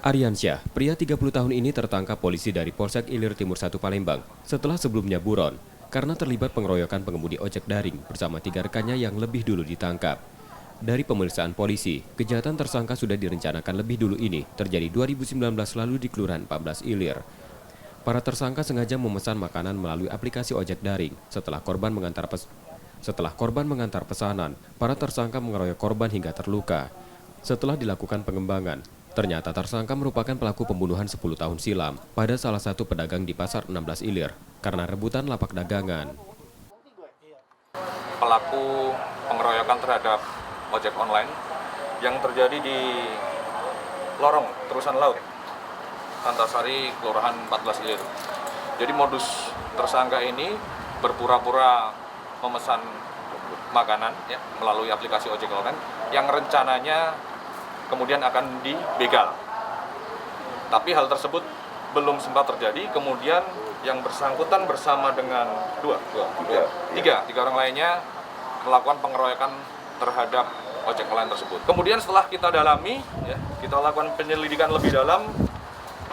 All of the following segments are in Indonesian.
Aryansyah, pria 30 tahun ini tertangkap polisi dari Polsek Ilir Timur 1 Palembang setelah sebelumnya buron karena terlibat pengeroyokan pengemudi ojek daring bersama 3 rekannya yang lebih dulu ditangkap. Dari pemeriksaan polisi, kejahatan tersangka sudah direncanakan lebih dulu ini terjadi 2019 lalu di Kelurahan 14 Ilir. Para tersangka sengaja memesan makanan melalui aplikasi ojek daring. Setelah korban mengantar pesanan, para tersangka mengeroyok korban hingga terluka. Setelah dilakukan pengembangan, ternyata tersangka merupakan pelaku pembunuhan 10 tahun silam pada salah satu pedagang di Pasar 16 Ilir karena rebutan lapak dagangan. Pelaku pengeroyokan terhadap ojek online yang terjadi di lorong terusan laut Antasari, Kelurahan 14 Ilir. Jadi modus tersangka ini berpura-pura memesan makanan ya, melalui aplikasi ojek online yang rencananya kemudian akan dibegal. Tapi hal tersebut belum sempat terjadi, kemudian yang bersangkutan bersama dengan tiga orang lainnya melakukan pengeroyokan terhadap ojek online tersebut. Kemudian setelah kita dalami, ya, kita lakukan penyelidikan lebih dalam,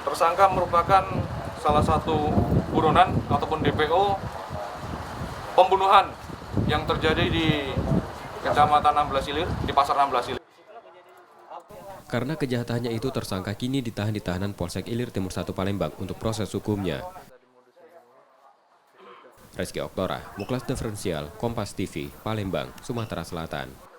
tersangka merupakan salah satu buronan ataupun DPO pembunuhan yang terjadi di Kecamatan 16 Ilir, di Pasar 16 Ilir. Karena kejahatannya itu, tersangka kini ditahan di tahanan Polsek Ilir Timur 1 Palembang untuk proses hukumnya. Reski Oktora, Muklas Diferensial, Kompas TV, Palembang, Sumatera Selatan.